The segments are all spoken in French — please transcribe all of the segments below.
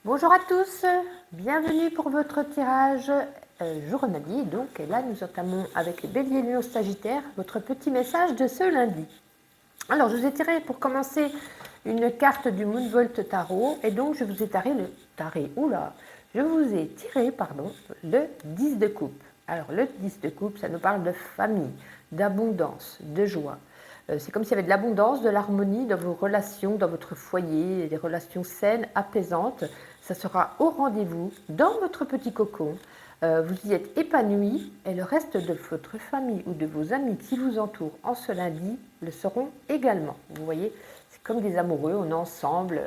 Bonjour à tous, bienvenue pour votre tirage journalier. Donc, et là, nous entamons avec les béliers, lions, sagittaires, votre petit message de ce lundi. Alors, je vous ai tiré pour commencer une carte du Moonvolt Tarot, et donc je vous ai tiré le 10 de coupe. Alors, le 10 de coupe, ça nous parle de famille, d'abondance, de joie. C'est comme s'il y avait de l'abondance, de l'harmonie dans vos relations, dans votre foyer, des relations saines, apaisantes. Ça sera au rendez-vous dans votre petit cocon. Vous y êtes épanoui et le reste de votre famille ou de vos amis qui vous entourent en ce lundi le seront également. Vous voyez, c'est comme des amoureux, on est ensemble,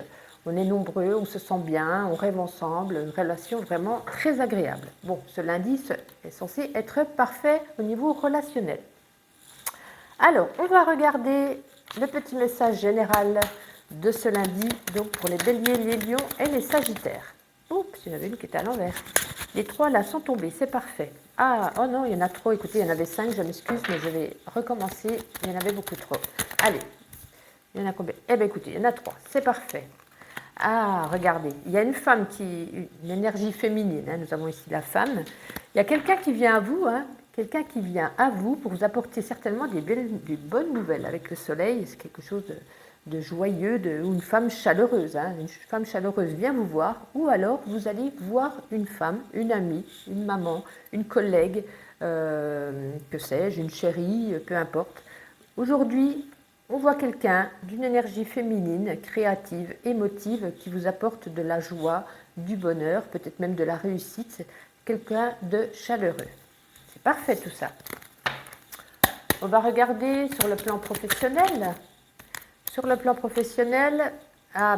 on est nombreux, on se sent bien, on rêve ensemble, une relation vraiment très agréable. Bon, ce lundi est censé être parfait au niveau relationnel. Alors, on va regarder le petit message général de ce lundi, donc pour les béliers, les lions et les sagittaires. Oups, il y en avait une qui était à l'envers. Les trois là sont tombés, c'est parfait. Ah, oh non, il y en a trop, écoutez, il y en avait 5, je m'excuse, mais je vais recommencer, il y en avait beaucoup trop. Allez, il y en a combien? Eh bien écoutez, il y en a 3, c'est parfait. Ah, regardez, il y a une femme une énergie féminine, hein, nous avons ici la femme. Il y a quelqu'un qui vient à vous, quelqu'un qui vient à vous pour vous apporter certainement des bonnes nouvelles avec le soleil. C'est quelque chose de joyeux, ou une femme chaleureuse. Une femme chaleureuse vient vous voir, ou alors vous allez voir une femme, une amie, une maman, une collègue, que sais-je, une chérie, peu importe. Aujourd'hui, on voit quelqu'un d'une énergie féminine, créative, émotive, qui vous apporte de la joie, du bonheur, peut-être même de la réussite. Quelqu'un de chaleureux. C'est parfait tout ça. On va regarder sur le plan professionnel. Sur le plan professionnel,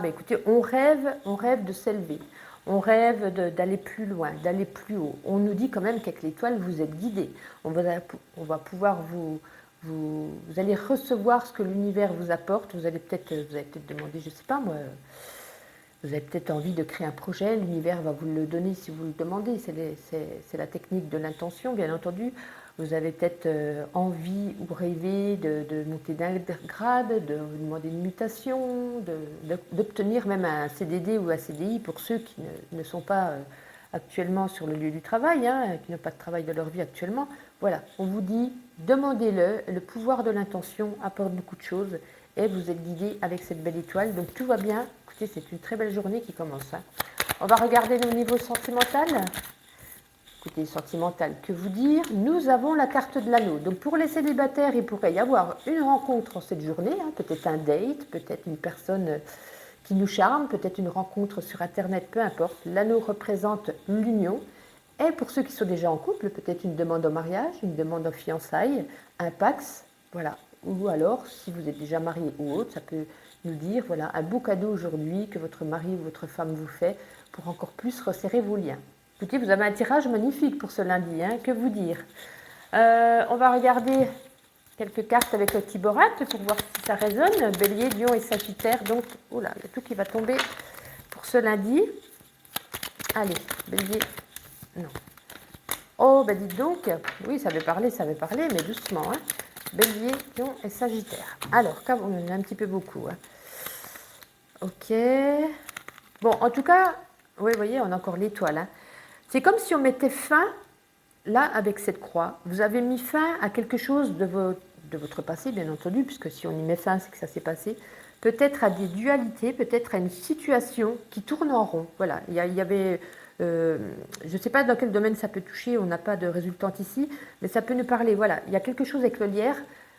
écoutez, on rêve de s'élever. On rêve d'aller plus loin, d'aller plus haut. On nous dit quand même qu'avec l'étoile, vous êtes guidé. On va pouvoir vous allez recevoir ce que l'univers vous apporte. Vous allez peut-être demander, je ne sais pas moi, vous avez peut-être envie de créer un projet, l'univers va vous le donner si vous le demandez. C'est la technique de l'intention, bien entendu. Vous avez peut-être envie ou rêvé de monter d'un grade, de vous demander une mutation, d'obtenir même un CDD ou un CDI pour ceux qui ne sont pas actuellement sur le lieu du travail, qui n'ont pas de travail de leur vie actuellement. Voilà, on vous dit, demandez-le, le pouvoir de l'intention apporte beaucoup de choses et vous êtes guidé avec cette belle étoile, donc tout va bien. Écoutez, c'est une très belle journée qui commence. On va regarder le niveau sentimental. Écoutez, sentimental, que vous dire? Nous avons la carte de l'anneau. Donc pour les célibataires, il pourrait y avoir une rencontre en cette journée, peut-être un date, peut-être une personne qui nous charme, peut-être une rencontre sur Internet, peu importe. L'anneau représente l'union. Et pour ceux qui sont déjà en couple, peut-être une demande en mariage, une demande en fiançailles, un pax, voilà. Ou alors, si vous êtes déjà marié ou autre, ça peut nous dire, voilà, un beau cadeau aujourd'hui que votre mari ou votre femme vous fait pour encore plus resserrer vos liens. Écoutez, vous avez un tirage magnifique pour ce lundi, que vous dire. On va regarder quelques cartes avec le Tiborat pour voir si ça résonne. Bélier, Lion et Sagittaire. Donc, oula, il y a tout qui va tomber pour ce lundi. Allez, Bélier, non. Oh, ben dites donc, oui, ça avait parlé, mais doucement. Bélier, Lion et Sagittaire. Alors, on en a un petit peu beaucoup. Ok. Bon, en tout cas, oui, vous voyez, on a encore l'étoile. C'est comme si on mettait fin, là, avec cette croix. Vous avez mis fin à quelque chose de votre passé, bien entendu, puisque si on y met fin, c'est que ça s'est passé. Peut-être à des dualités, peut-être à une situation qui tourne en rond. Voilà, il y avait... je ne sais pas dans quel domaine ça peut toucher, on n'a pas de résultante ici, mais ça peut nous parler. Voilà, il y a quelque chose avec le lierre.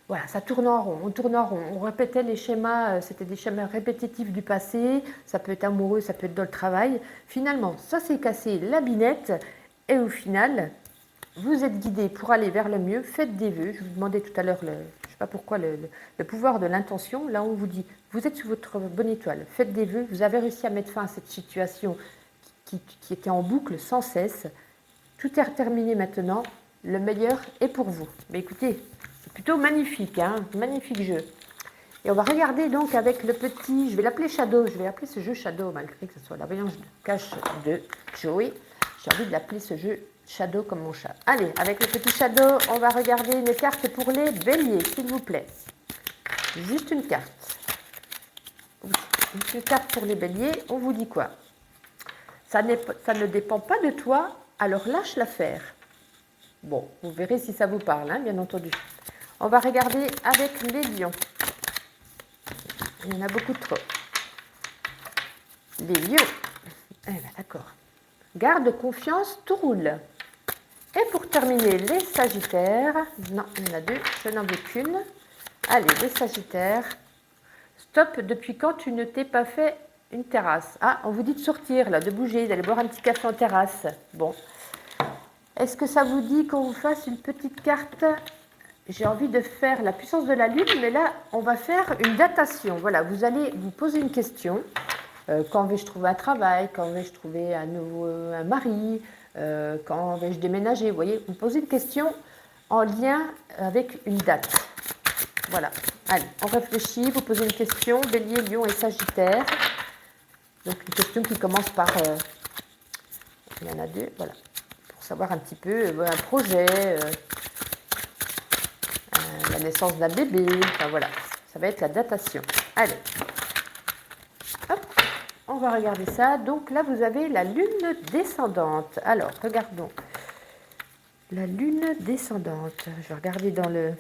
Voilà, ça tourne en rond, on tourne en rond. On répétait les schémas, c'était des schémas répétitifs du passé. Ça peut être amoureux, ça peut être dans le travail. Finalement, ça s'est cassé la binette. Et au final, vous êtes guidé pour aller vers le mieux. Faites des vœux. Je vous demandais tout à l'heure, je ne sais pas pourquoi, le pouvoir de l'intention. Là, on vous dit, vous êtes sur votre bonne étoile. Faites des vœux. Vous avez réussi à mettre fin à cette situation qui était en boucle sans cesse. Tout est terminé maintenant. Le meilleur est pour vous. Mais écoutez, c'est plutôt magnifique, magnifique jeu. Et on va regarder donc avec le petit, je vais l'appeler Shadow, je vais appeler ce jeu Shadow, malgré que ce soit la voyance de cache de Joey. J'ai envie de l'appeler ce jeu Shadow comme mon chat. Allez, avec le petit Shadow, on va regarder une carte pour les béliers, s'il vous plaît. Juste une carte. Une carte pour les béliers, on vous dit quoi? ça ne dépend pas de toi, alors lâche l'affaire. Bon, vous verrez si ça vous parle, hein, bien entendu. On va regarder avec les lions. Il y en a beaucoup trop. Les lions. Eh bien, d'accord. Garde confiance, tout roule. Et pour terminer, les sagittaires. Non, il y en a deux, je n'en veux qu'une. Allez, les sagittaires. Stop, depuis quand tu ne t'es pas fait une terrasse? Ah, on vous dit de sortir, là, de bouger, d'aller boire un petit café en terrasse. Bon. Est-ce que ça vous dit qu'on vous fasse une petite carte? J'ai envie de faire la puissance de la lune, mais là, on va faire une datation. Voilà, vous allez vous poser une question. Quand vais-je trouver un travail? Quand vais-je trouver un mari? Quand vais-je déménager? Vous voyez, vous posez une question en lien avec une date. Voilà. Allez, on réfléchit, vous posez une question, Bélier, Lion et Sagittaire. Donc une question qui commence par... il y en a deux, voilà. Pour savoir un petit peu un projet, la naissance d'un bébé, enfin voilà. Ça va être la datation. Allez. Hop, on va regarder ça. Donc là, vous avez la lune descendante. Alors, regardons. La lune descendante. Je vais regarder dans le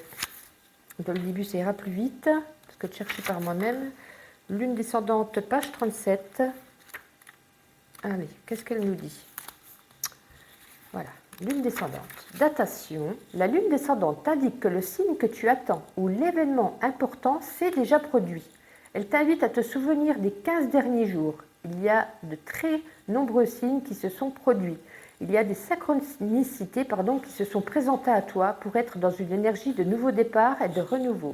début, ça ira plus vite, parce que de chercher par moi-même. Lune descendante, page 37. Allez, qu'est-ce qu'elle nous dit? Voilà, lune descendante. Datation. La lune descendante t'indique que le signe que tu attends ou l'événement important s'est déjà produit. Elle t'invite à te souvenir des 15 derniers jours. Il y a de très nombreux signes qui se sont produits. Il y a des synchronicités qui se sont présentées à toi pour être dans une énergie de nouveau départ et de renouveau.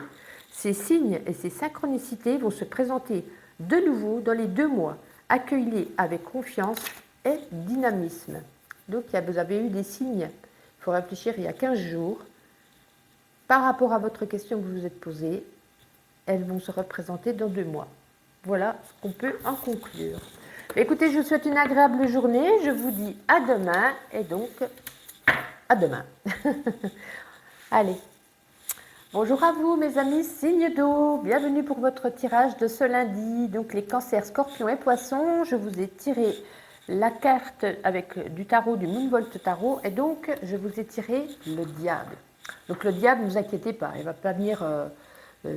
Ces signes et ces synchronicités vont se présenter de nouveau dans les 2 mois. Accueille-les avec confiance et dynamisme. Donc, vous avez eu des signes, il faut réfléchir, il y a 15 jours. Par rapport à votre question que vous vous êtes posée, elles vont se représenter dans 2 mois. Voilà ce qu'on peut en conclure. Écoutez, je vous souhaite une agréable journée. Je vous dis à demain et donc à demain. Allez. Bonjour à vous mes amis, signe d'eau. Bienvenue pour votre tirage de ce lundi. Donc les cancers, scorpions et poissons. Je vous ai tiré la carte avec du tarot, du Moonvolt Tarot. Et donc, je vous ai tiré le diable. Donc le diable, ne vous inquiétez pas, il ne va pas venir...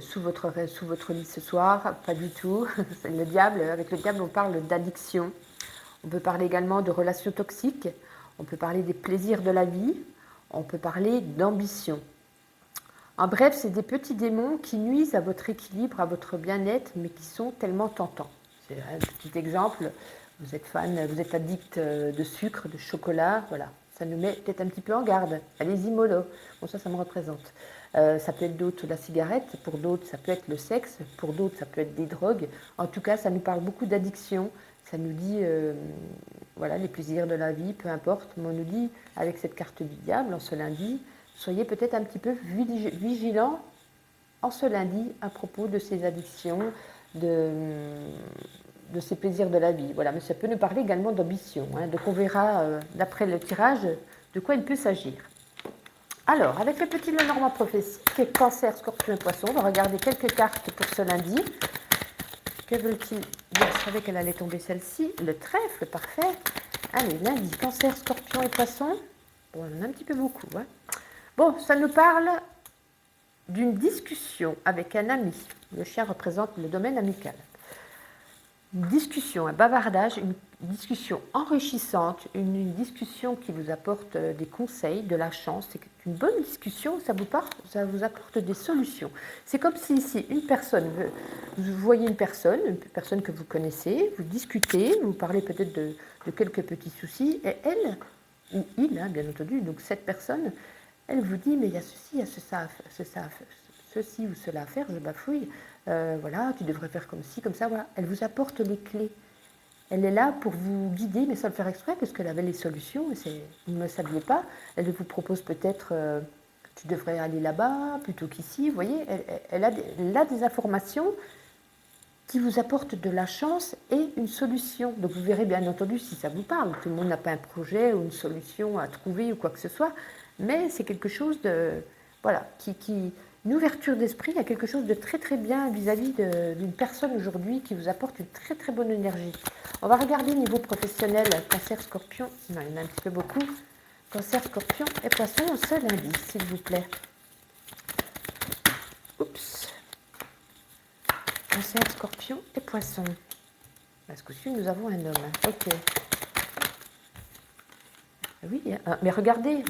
sous votre lit ce soir, pas du tout. Le diable, avec le diable, on parle d'addiction. On peut parler également de relations toxiques. On peut parler des plaisirs de la vie. On peut parler d'ambition. En bref, c'est des petits démons qui nuisent à votre équilibre, à votre bien-être, mais qui sont tellement tentants. C'est un petit exemple. Vous êtes fan, vous êtes addict de sucre, de chocolat, voilà. Ça nous met peut-être un petit peu en garde. Allez-y, mollo. Bon, ça me représente. Ça peut être d'autres la cigarette, pour d'autres ça peut être le sexe, pour d'autres ça peut être des drogues. En tout cas, ça nous parle beaucoup d'addiction. Ça nous dit, voilà, les plaisirs de la vie, peu importe. Mais on nous dit, avec cette carte du diable, en ce lundi, soyez peut-être un petit peu vigilants en ce lundi à propos de ces addictions, de ces plaisirs de la vie. Voilà, mais ça peut nous parler également d'ambition. Hein. Donc on verra, d'après le tirage, de quoi il peut s'agir. Alors, avec le petit Lenormand prophétique, cancer, scorpion et poisson, on va regarder quelques cartes pour ce lundi. Que veulent-ils dire? Je savais qu'elle allait tomber celle-ci. Le trèfle, parfait. Allez, lundi, cancer, scorpion et poisson. Bon, on en a un petit peu beaucoup. Hein. Bon, ça nous parle d'une discussion avec un ami. Le chien représente le domaine amical. Une discussion, un bavardage, une discussion enrichissante, une discussion qui vous apporte des conseils, de la chance. C'est une bonne discussion, ça vous apporte des solutions. C'est comme si ici, vous voyez une personne que vous connaissez, vous discutez, vous parlez peut-être de quelques petits soucis, et elle, ou il, hein, bien entendu, donc cette personne, elle vous dit, mais il y a ceci, il y a ceci ou cela à faire, je bafouille. Voilà, tu devrais faire comme ci, comme ça, voilà. Elle vous apporte les clés. Elle est là pour vous guider, mais sans le faire exprès, parce qu'elle avait les solutions, et vous ne le saviez pas. Elle vous propose peut-être, tu devrais aller là-bas, plutôt qu'ici, vous voyez, elle a des informations qui vous apportent de la chance et une solution. Donc vous verrez bien entendu si ça vous parle. Tout le monde n'a pas un projet ou une solution à trouver ou quoi que ce soit, mais c'est quelque chose de, voilà, qui une ouverture d'esprit, il y a quelque chose de très très bien vis-à-vis d'une personne aujourd'hui qui vous apporte une très très bonne énergie. On va regarder niveau professionnel, Cancer, Scorpion, non, il y en a un petit peu beaucoup. Cancer, Scorpion et Poisson, ce lundi, s'il vous plaît. Oups. Cancer, Scorpion et Poisson. Parce que nous avons un homme. Ok. Oui, mais regardez,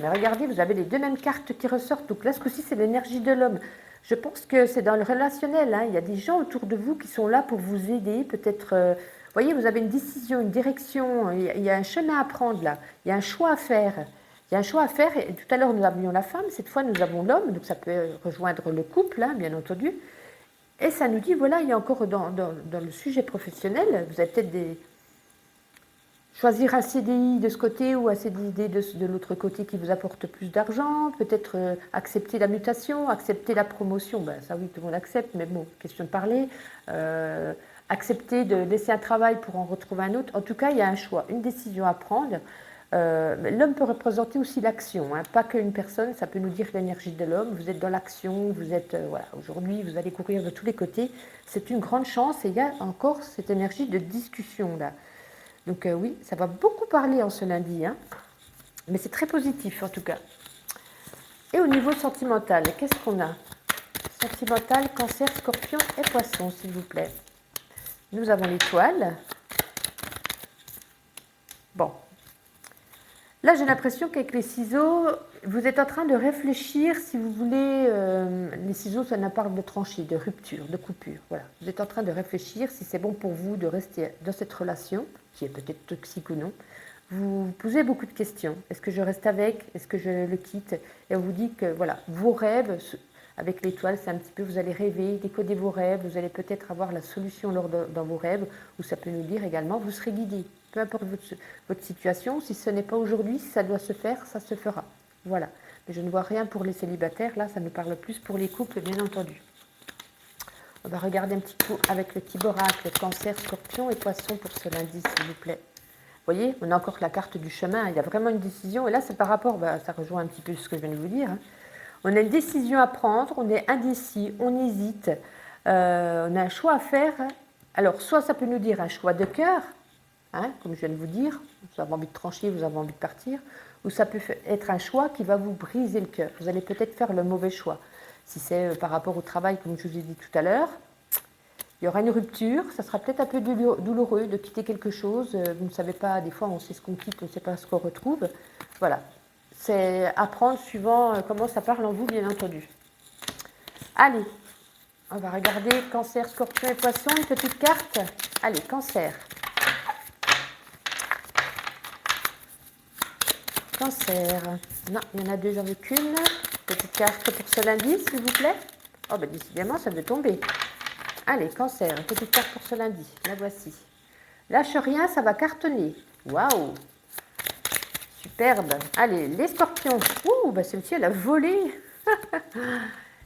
vous avez les deux mêmes cartes qui ressortent. Donc là, ce coup-ci, c'est l'énergie de l'homme. Je pense que c'est dans le relationnel. Hein. Il y a des gens autour de vous qui sont là pour vous aider. Peut-être, vous voyez, vous avez une décision, une direction. Il y a un chemin à prendre là. Il y a un choix à faire. Il y a un choix à faire. Et tout à l'heure, nous avions la femme. Cette fois, nous avons l'homme. Donc ça peut rejoindre le couple, hein, bien entendu. Et ça nous dit, voilà, il y a encore dans le sujet professionnel, vous avez peut-être choisir un CDI de ce côté ou un CDI de l'autre côté qui vous apporte plus d'argent, peut-être accepter la mutation, accepter la promotion, ben, ça oui, tout le monde accepte, mais bon, question de parler, accepter de laisser un travail pour en retrouver un autre. En tout cas, il y a un choix, une décision à prendre. L'homme peut représenter aussi l'action, hein, pas qu'une personne, ça peut nous dire l'énergie de l'homme, vous êtes dans l'action, vous êtes, voilà, aujourd'hui vous allez courir de tous les côtés, c'est une grande chance et il y a encore cette énergie de discussion là. Donc oui, ça va beaucoup parler en ce lundi, hein, mais c'est très positif en tout cas. Et au niveau sentimental, qu'est-ce qu'on a? Sentimental, Cancer, Scorpion et Poisson, s'il vous plaît. Nous avons l'étoile. Bon. Là, j'ai l'impression qu'avec les ciseaux, vous êtes en train de réfléchir, si vous voulez, les ciseaux, ça parle de trancher, de rupture, de coupure. Voilà. Vous êtes en train de réfléchir si c'est bon pour vous de rester dans cette relation, qui est peut-être toxique ou non. Vous vous posez beaucoup de questions. Est-ce que je reste avec? Est-ce que je le quitte? Et on vous dit que, voilà, vos rêves, avec l'étoile, c'est un petit peu, vous allez rêver, décoder vos rêves, vous allez peut-être avoir la solution dans vos rêves, ou ça peut nous dire également, vous serez guidé. Peu importe votre situation, si ce n'est pas aujourd'hui, si ça doit se faire, ça se fera. Voilà. Mais je ne vois rien pour les célibataires, là, ça nous parle plus pour les couples, bien entendu. On va regarder un petit coup avec le petit oracle, Cancer, Scorpion et Poisson pour ce lundi, s'il vous plaît. Vous voyez, on a encore la carte du chemin, il y a vraiment une décision, et là, c'est par rapport, ça rejoint un petit peu ce que je viens de vous dire, hein. On a une décision à prendre, on est indécis, on hésite, on a un choix à faire. Alors, soit ça peut nous dire un choix de cœur, hein, comme je viens de vous dire, vous avez envie de trancher, vous avez envie de partir, ou ça peut être un choix qui va vous briser le cœur. Vous allez peut-être faire le mauvais choix. Si c'est par rapport au travail, comme je vous ai dit tout à l'heure, il y aura une rupture, ça sera peut-être un peu douloureux de quitter quelque chose. Vous ne savez pas, des fois on sait ce qu'on quitte, on ne sait pas ce qu'on retrouve. Voilà. C'est apprendre suivant comment ça parle en vous, bien entendu. Allez, on va regarder Cancer, Scorpion et Poisson, une petite carte. Allez, Cancer. Cancer. Non, il y en a deux, j'en veux qu'une. Petite carte pour ce lundi, s'il vous plaît. Oh, ben décidément, ça veut tomber. Allez, Cancer, une petite carte pour ce lundi. La voici. Lâche rien, ça va cartonner. Waouh! Superbe. Allez, les scorpions. Ouh, bah celle-ci, elle a volé.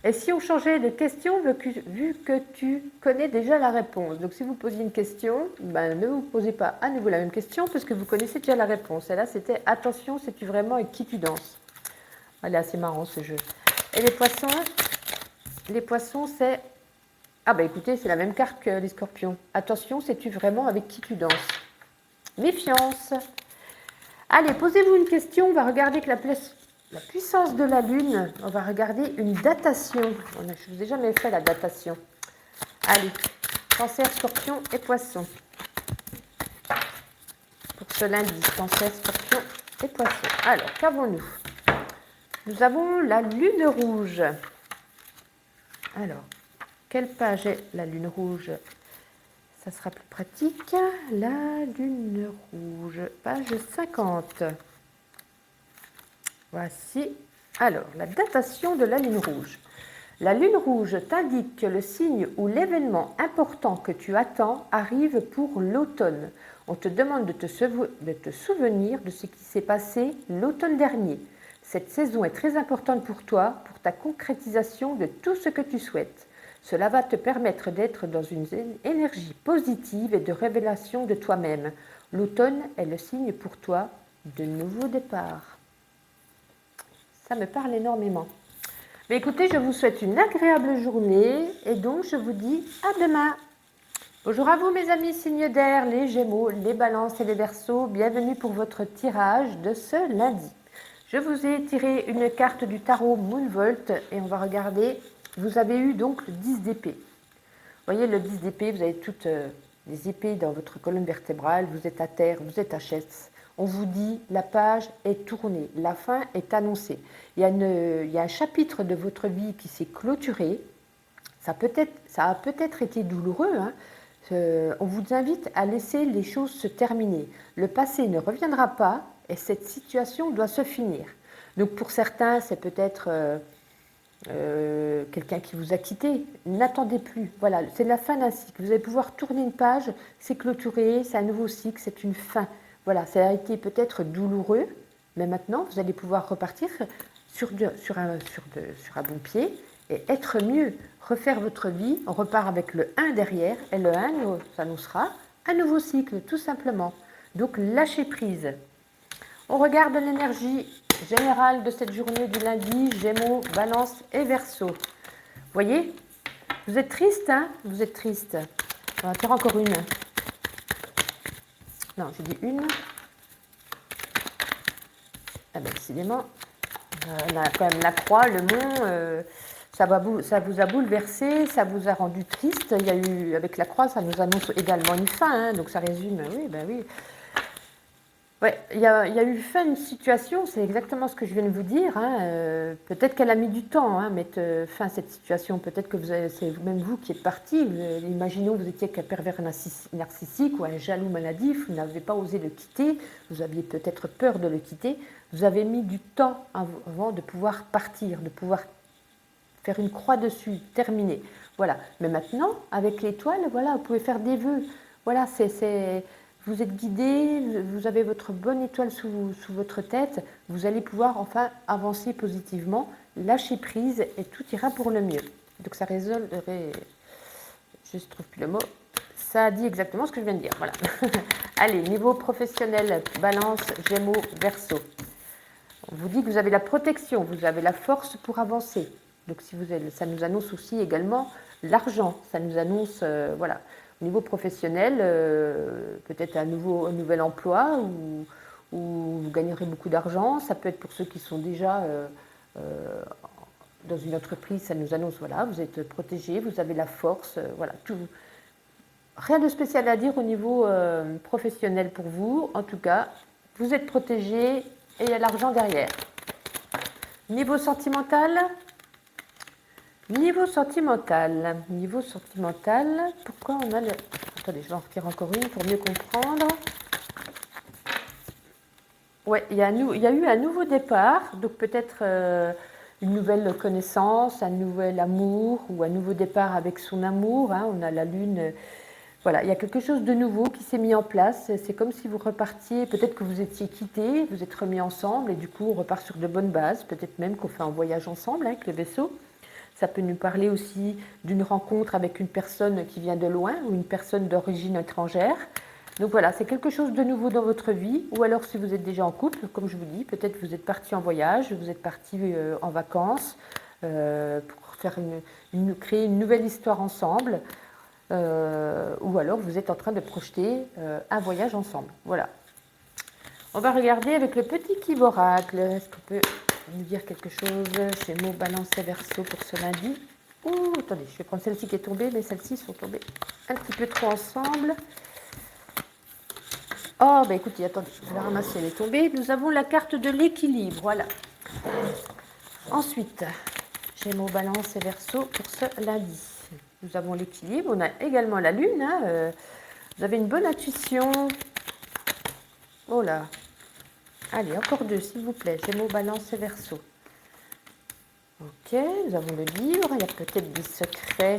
Et si on changeait de question, vu que tu connais déjà la réponse. Donc, si vous posiez une question, ben, ne vous posez pas à nouveau la même question, parce que vous connaissez déjà la réponse. Et là, c'était attention, sais-tu vraiment avec qui tu danses? Elle est assez marrant, ce jeu. Et les poissons, c'est... Ah, bah écoutez, c'est la même carte que les scorpions. Attention, sais-tu vraiment avec qui tu danses? Méfiance. Allez, posez-vous une question, on va regarder que la puissance de la Lune, on va regarder une datation. Je ne vous ai jamais fait la datation. Allez, Cancer, Scorpion et Poisson. Pour ce lundi, Cancer, Scorpion et Poisson. Alors, qu'avons-nous? Nous avons la Lune rouge. Alors, quelle page est la Lune rouge? Ça sera plus pratique. La Lune rouge, page 50. Voici. Alors, la datation de la Lune rouge. La Lune rouge t'indique que le signe ou l'événement important que tu attends arrive pour l'automne. On te demande de te souvenir de ce qui s'est passé l'automne dernier. Cette saison est très importante pour toi, pour ta concrétisation de tout ce que tu souhaites. Cela va te permettre d'être dans une énergie positive et de révélation de toi-même. L'automne est le signe pour toi de nouveaux départs. Ça me parle énormément. Mais écoutez, je vous souhaite une agréable journée et donc je vous dis à demain. Bonjour à vous mes amis signes d'air, les Gémeaux, les Balances et les Verseaux. Bienvenue pour votre tirage de ce lundi. Je vous ai tiré une carte du tarot Moonvolt et on va regarder. Vous avez eu donc le 10 d'épée. Vous voyez le 10 d'épée, vous avez toutes les épées dans votre colonne vertébrale, vous êtes à terre, vous êtes à chaise. On vous dit la page est tournée, la fin est annoncée. Il y a un chapitre de votre vie qui s'est clôturé. Ça a peut-être été douloureux. Hein. On vous invite à laisser les choses se terminer. Le passé ne reviendra pas et cette situation doit se finir. Donc pour certains, c'est peut-être quelqu'un qui vous a quitté. N'attendez plus. Voilà, c'est la fin d'un cycle. Vous allez pouvoir tourner une page, c'est clôturé, c'est un nouveau cycle, c'est une fin. Voilà, ça a été peut-être douloureux, mais maintenant, vous allez pouvoir repartir sur un bon pied et être mieux, refaire votre vie. On repart avec le 1 derrière, et le 1, ça nous sera un nouveau cycle, tout simplement. Donc, lâchez prise. On regarde l'énergie générale de cette journée du lundi, Gémeaux, Balance et Verseau. Vous voyez, vous êtes triste, hein? Vous êtes triste. On va faire encore une. Non, j'ai dit une. Ah ben, décidément, on a quand même la croix, le mont, ça vous a bouleversé, ça vous a rendu triste. Il y a eu, avec la croix, ça nous annonce également une fin, hein, donc ça résume, oui, ben oui. Ouais, il y a eu fin une situation, c'est exactement ce que je viens de vous dire. Hein, peut-être qu'elle a mis du temps à mettre fin à cette situation. Peut-être que c'est même vous qui êtes parti. Imaginons que vous étiez qu'un pervers narcissique ou un jaloux maladif. Vous n'avez pas osé le quitter. Vous aviez peut-être peur de le quitter. Vous avez mis du temps avant de pouvoir partir, de pouvoir faire une croix dessus, terminer. Voilà. Mais maintenant, avec l'étoile, voilà, vous pouvez faire des vœux. Voilà, vous êtes guidé, vous avez votre bonne étoile sous votre tête, vous allez pouvoir enfin avancer positivement, lâcher prise et tout ira pour le mieux. Donc ça résolverait, je ne trouve plus le mot, ça dit exactement ce que je viens de dire. Voilà. Allez, niveau professionnel, Balance, Gémeaux, Verseau. On vous dit que vous avez la protection, vous avez la force pour avancer. Donc si ça nous annonce aussi également l'argent, ça nous annonce, voilà. Au niveau professionnel, peut-être un nouvel emploi où vous gagnerez beaucoup d'argent. Ça peut être pour ceux qui sont déjà dans une entreprise, ça nous annonce, voilà, vous êtes protégé, vous avez la force, voilà, tout. Rien de spécial à dire au niveau professionnel pour vous. En tout cas, vous êtes protégé et il y a l'argent derrière. Niveau sentimental, pourquoi on a le... Attendez, je vais en retirer encore une pour mieux comprendre. Ouais, il y a eu un nouveau départ, donc peut-être une nouvelle connaissance, un nouvel amour ou un nouveau départ avec son amour. Hein, on a la lune... Voilà, il y a quelque chose de nouveau qui s'est mis en place. C'est comme si vous repartiez, peut-être que vous étiez quittés, vous êtes remis ensemble et du coup on repart sur de bonnes bases. Peut-être même qu'on fait un voyage ensemble avec le vaisseau. Ça peut nous parler aussi d'une rencontre avec une personne qui vient de loin ou une personne d'origine étrangère. Donc voilà, c'est quelque chose de nouveau dans votre vie. Ou alors si vous êtes déjà en couple, comme je vous dis, peut-être vous êtes parti en voyage, vous êtes parti en vacances pour faire créer une nouvelle histoire ensemble. Ou alors vous êtes en train de projeter un voyage ensemble. Voilà. On va regarder avec le petit Kiv Oracle. Est-ce qu'on peut nous dire quelque chose? Gémeaux, Balance et Verseau pour ce lundi. Ouh, attendez, je vais prendre celle-ci qui est tombée, mais celles-ci sont tombées un petit peu trop ensemble. Oh, ben écoutez, attendez, je vais la ramasser, elle est tombée. Nous avons la carte de l'équilibre, voilà. Ensuite, Gémeaux, Balance et Verseau pour ce lundi. Nous avons l'équilibre, on a également la lune. Hein, vous avez une bonne intuition. Oh là. Allez, encore deux, s'il vous plaît. Gémeaux, Balance et Verseau. Ok, nous avons le livre. Il y a peut-être des secrets.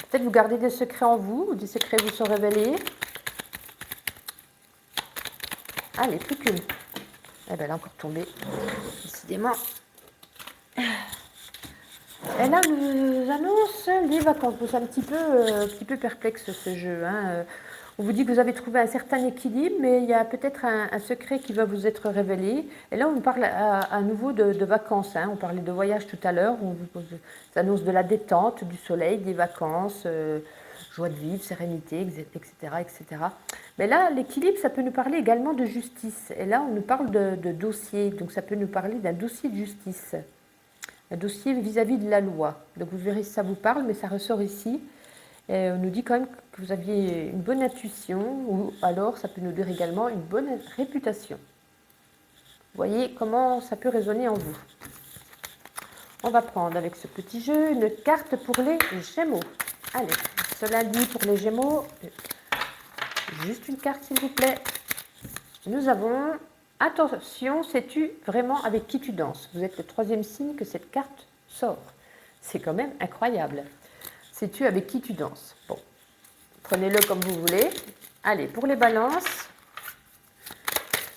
Peut-être vous gardez des secrets en vous, ou des secrets vous sont révélés. Allez, plus qu'une. Eh bien, elle est encore tombée. Décidément. Et là, nous annonce les vacances. C'est un petit peu perplexe ce jeu. Hein. On vous dit que vous avez trouvé un certain équilibre, mais il y a peut-être un secret qui va vous être révélé. Et là, on parle à nouveau de vacances. Hein. On parlait de voyage tout à l'heure. On vous annonce de la détente, du soleil, des vacances, joie de vivre, sérénité, etc., etc. Mais là, l'équilibre, ça peut nous parler également de justice. Et là, on nous parle de dossier. Donc, ça peut nous parler d'un dossier de justice. Un dossier vis-à-vis de la loi. Donc, vous verrez si ça vous parle, mais ça ressort ici. Et on nous dit quand même que vous aviez une bonne intuition, ou alors ça peut nous dire également une bonne réputation. Vous voyez comment ça peut résonner en vous. On va prendre avec ce petit jeu une carte pour les Gémeaux. Allez, ce lundi pour les Gémeaux, juste une carte s'il vous plaît. Nous avons, attention, sais-tu vraiment avec qui tu danses? Vous êtes le troisième signe que cette carte sort. C'est quand même incroyable. Sais-tu avec qui tu danses? Bon, prenez-le comme vous voulez. Allez, pour les balances,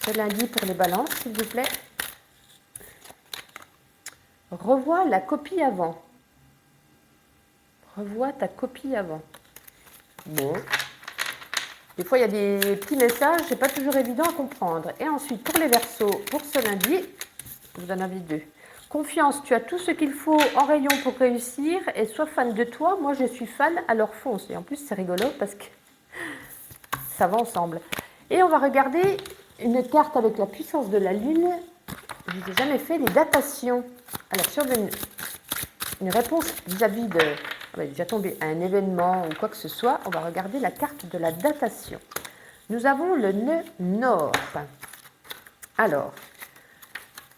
ce lundi pour les balances, s'il vous plaît. Revois la copie avant. Revois ta copie avant. Bon. Des fois, il y a des petits messages, c'est pas toujours évident à comprendre. Et ensuite, pour les Verseaux, pour ce lundi, vous en avez deux. Confiance, tu as tout ce qu'il faut en rayon pour réussir et sois fan de toi. Moi, je suis fan, alors fonce. Et en plus, c'est rigolo parce que ça va ensemble. Et on va regarder une carte avec la puissance de la Lune. Je n'ai jamais fait les datations. Alors, si on veut une réponse vis-à-vis de... On va déjà tomber à un événement ou quoi que ce soit, on va regarder la carte de la datation. Nous avons le nœud nord. Alors,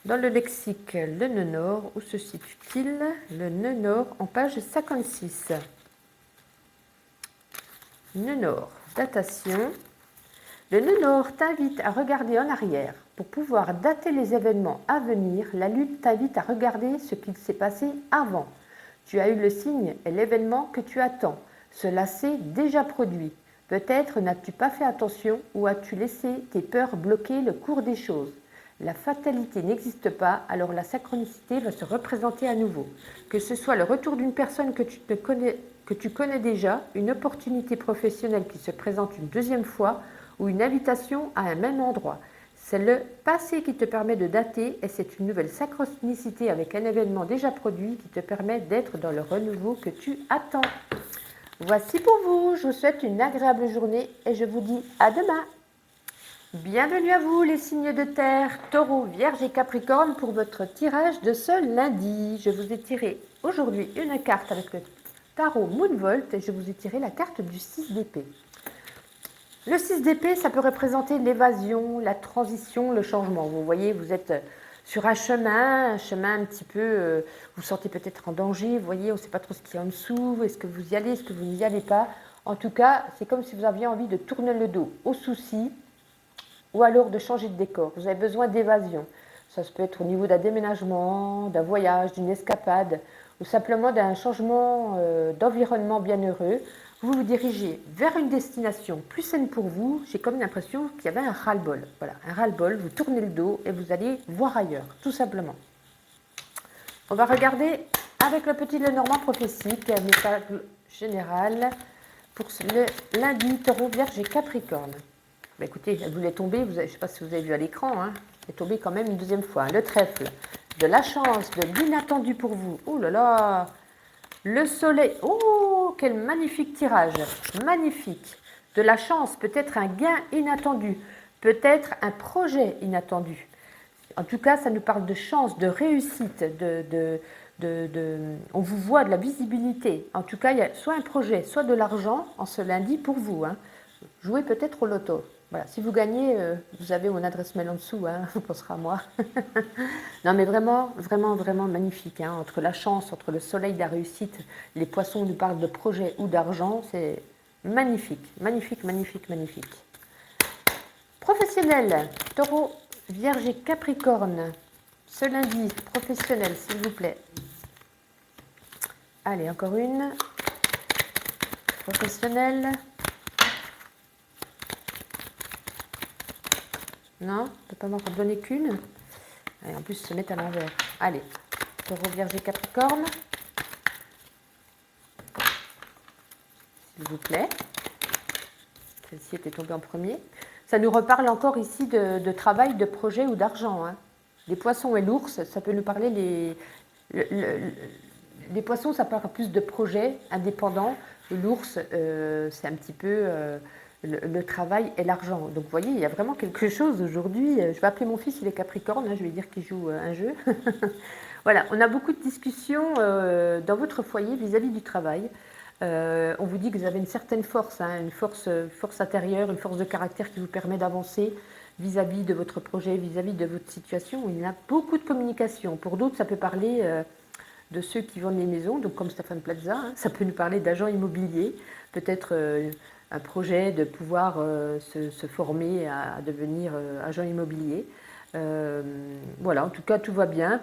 dans le lexique, le nœud nord, où se situe-t-il? Le nœud nord en page 56. Nœud nord, datation. Le nœud nord t'invite à regarder en arrière. Pour pouvoir dater les événements à venir, la lune t'invite à regarder ce qu'il s'est passé avant. Tu as eu le signe et l'événement que tu attends. Cela s'est déjà produit. Peut-être n'as-tu pas fait attention ou as-tu laissé tes peurs bloquer le cours des choses. La fatalité n'existe pas, alors la synchronicité va se représenter à nouveau. Que ce soit le retour d'une personne que tu connais déjà, une opportunité professionnelle qui se présente une deuxième fois ou une invitation à un même endroit. C'est le passé qui te permet de dater et c'est une nouvelle synchronicité avec un événement déjà produit qui te permet d'être dans le renouveau que tu attends. Voici pour vous, je vous souhaite une agréable journée et je vous dis à demain. Bienvenue à vous les signes de terre, Taureau, Vierge et Capricorne pour votre tirage de ce lundi. Je vous ai tiré aujourd'hui une carte avec le tarot Moonvolt et je vous ai tiré la carte du 6 d'épée. Le 6 d'épée, ça peut représenter l'évasion, la transition, le changement. Vous voyez, vous êtes sur un chemin un petit peu, vous sentez peut-être en danger, vous voyez, on ne sait pas trop ce qu'il y a en dessous, est-ce que vous y allez, est-ce que vous n'y allez pas. En tout cas, c'est comme si vous aviez envie de tourner le dos aux soucis ou alors de changer de décor. Vous avez besoin d'évasion. Ça peut être au niveau d'un déménagement, d'un voyage, d'une escapade ou simplement d'un changement d'environnement bienheureux. Vous vous dirigez vers une destination plus saine pour vous. J'ai comme l'impression qu'il y avait un ras-le-bol. Voilà, un ras-le-bol, vous tournez le dos et vous allez voir ailleurs, tout simplement. On va regarder avec le petit Lenormand prophétique, un message général pour le lundi, Taureau, Vierge et Capricorne. Bah écoutez, elle voulait tomber, je ne sais pas si vous avez vu à l'écran, hein, elle est tombée quand même une deuxième fois. Hein, le trèfle, de la chance, de l'inattendu pour vous. Oh là là! Le soleil, oh, quel magnifique tirage, magnifique. De la chance, peut-être un gain inattendu, peut-être un projet inattendu. En tout cas, ça nous parle de chance, de réussite, on vous voit de la visibilité. En tout cas, il y a soit un projet, soit de l'argent en ce lundi pour vous. Hein. Jouez peut-être au loto. Voilà, si vous gagnez, vous avez mon adresse mail en dessous, hein, on pensera à moi. Non, mais vraiment, vraiment, vraiment magnifique. Hein, entre la chance, entre le soleil, la réussite, les poissons nous parlent de projet ou d'argent, c'est magnifique, magnifique, magnifique, magnifique. Professionnel, Taureau, Vierge et Capricorne. Ce lundi, professionnel, s'il vous plaît. Allez, encore une. Professionnel. Non, on ne peut pas m'en donner qu'une. Et en plus, se mettre à l'envers. Allez, Taureau, Vierge et Capricorne. S'il vous plaît. Celle-ci était tombée en premier. Ça nous reparle encore ici de travail, de projet ou d'argent. Hein. Les poissons et l'ours, ça peut nous parler les poissons, ça parle plus de projets indépendants. L'ours, c'est un petit peu le travail et l'argent. Donc vous voyez, il y a vraiment quelque chose aujourd'hui. Je vais appeler mon fils, il est Capricorne, hein, je vais dire qu'il joue un jeu. Voilà, on a beaucoup de discussions dans votre foyer vis-à-vis du travail. On vous dit que vous avez une certaine force, hein, une force intérieure, une force de caractère qui vous permet d'avancer vis-à-vis de votre projet, vis-à-vis de votre situation. Il y a beaucoup de communication. Pour d'autres, ça peut parler de ceux qui vendent les maisons, donc comme Stéphane Plaza, hein, ça peut nous parler d'agents immobiliers, peut-être un projet de pouvoir se former à devenir agent immobilier. Voilà, en tout cas, tout va bien.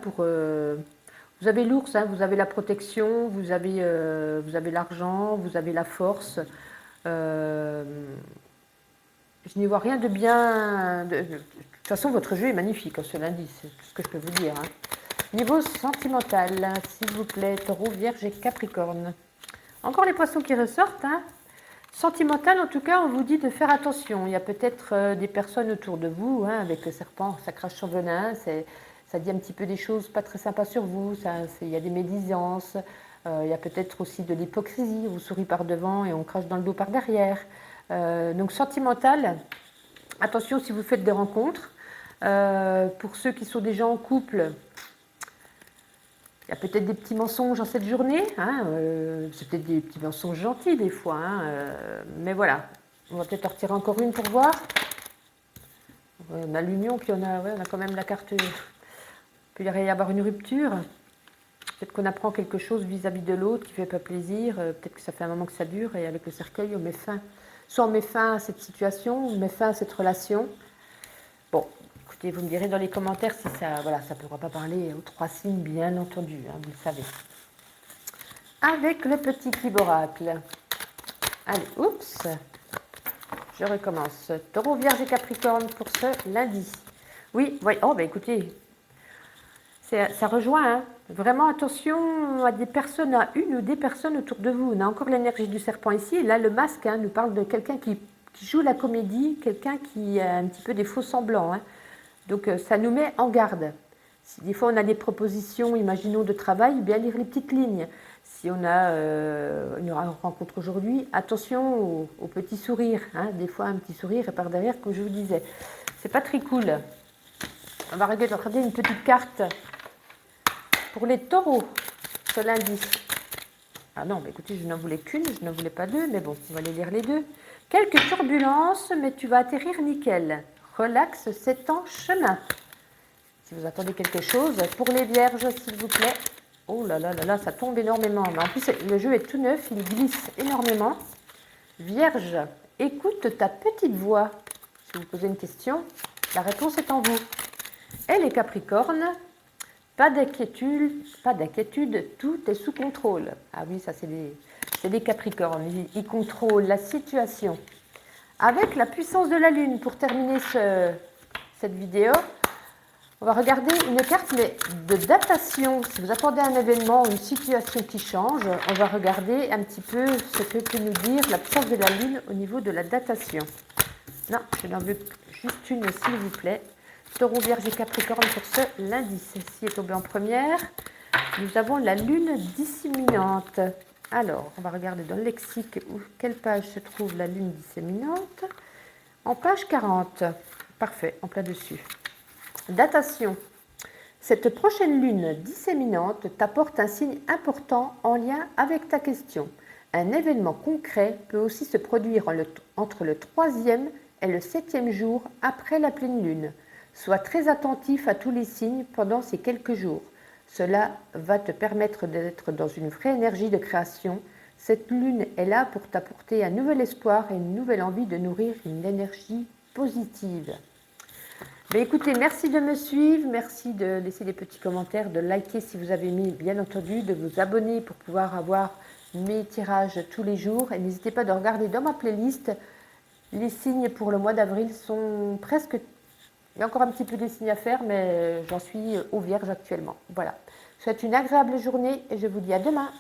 Vous avez l'ours, hein, vous avez la protection, vous avez l'argent, vous avez la force. Je n'y vois rien de bien. De toute façon, votre jeu est magnifique, hein, ce lundi, c'est tout ce que je peux vous dire. Hein. Niveau sentimental, s'il vous plaît, Taureau, Vierge et Capricorne. Encore les poissons qui ressortent. Hein. Sentimental, en tout cas, on vous dit de faire attention. Il y a peut-être des personnes autour de vous, hein, avec le serpent, ça crache son venin, ça dit un petit peu des choses pas très sympas sur vous, il y a des médisances, il y a peut-être aussi de l'hypocrisie, on vous sourit par devant et on crache dans le dos par derrière. Donc sentimental, attention si vous faites des rencontres. Pour ceux qui sont déjà en couple, il y a peut-être des petits mensonges en cette journée, hein, c'est peut-être des petits mensonges gentils des fois, hein, mais voilà, on va peut-être en retirer encore une pour voir. On a l'union, puis on a quand même la carte, il peut y avoir une rupture, peut-être qu'on apprend quelque chose vis-à-vis de l'autre qui ne fait pas plaisir, peut-être que ça fait un moment que ça dure, et avec le cercueil, on met fin. Soit on met fin à cette situation, on met fin à cette relation. Bon. Écoutez, vous me direz dans les commentaires si ça ne pourra pas parler aux 3 signes, bien entendu, hein, vous le savez. Avec le petit cube oracle. Allez, oups, je recommence. Taureau, Vierge et Capricorne pour ce lundi. Oui, écoutez, ça rejoint, hein. Vraiment attention à des personnes, à une ou des personnes autour de vous. On a encore l'énergie du serpent ici, et là le masque, hein, nous parle de quelqu'un qui joue la comédie, quelqu'un qui a un petit peu des faux semblants, hein. Donc ça nous met en garde. Si des fois on a des propositions, imaginons de travail, bien lire les petites lignes. Si on a une rencontre aujourd'hui, attention au petit sourire. Hein. Des fois un petit sourire et par derrière, comme je vous disais. C'est pas très cool. On va regarder une petite carte pour les taureaux ce lundi. Ah non, mais écoutez, je n'en voulais qu'une, je n'en voulais pas deux, mais bon, on va les lire les deux. Quelques turbulences, mais tu vas atterrir nickel. Relax, c'est en chemin. Si vous attendez quelque chose, pour les vierges, s'il vous plaît. Oh là là là là, ça tombe énormément. Mais en plus, le jeu est tout neuf, il glisse énormément. Vierge, écoute ta petite voix. Si vous posez une question, la réponse est en vous. Et les capricornes, pas d'inquiétude, tout est sous contrôle. Ah oui, ça c'est des capricornes, ils contrôlent la situation. Avec la puissance de la lune, pour terminer cette vidéo, on va regarder une carte mais de datation. Si vous attendez un événement ou une situation qui change, on va regarder un petit peu ce que peut nous dire la puissance de la lune au niveau de la datation. Non, je n'en veux juste une s'il vous plaît. Taureau, Vierge et Capricorne pour ce lundi. Celle-ci est tombée en première. Nous avons la lune disséminante. Alors, on va regarder dans le lexique quelle page se trouve la lune disséminante. En page 40. Parfait, en plein dessus. Datation. Cette prochaine lune disséminante t'apporte un signe important en lien avec ta question. Un événement concret peut aussi se produire entre le 3e et le 7e jour après la pleine lune. Sois très attentif à tous les signes pendant ces quelques jours. Cela va te permettre d'être dans une vraie énergie de création. Cette lune est là pour t'apporter un nouvel espoir et une nouvelle envie de nourrir une énergie positive. Mais écoutez, merci de me suivre, merci de laisser des petits commentaires, de liker si vous avez mis, bien entendu, de vous abonner pour pouvoir avoir mes tirages tous les jours. Et n'hésitez pas de regarder dans ma playlist. Les signes pour le mois d'avril sont presque... Il y a encore un petit peu de signes à faire, mais j'en suis aux vierges actuellement. Voilà. Je vous souhaite une agréable journée et je vous dis à demain.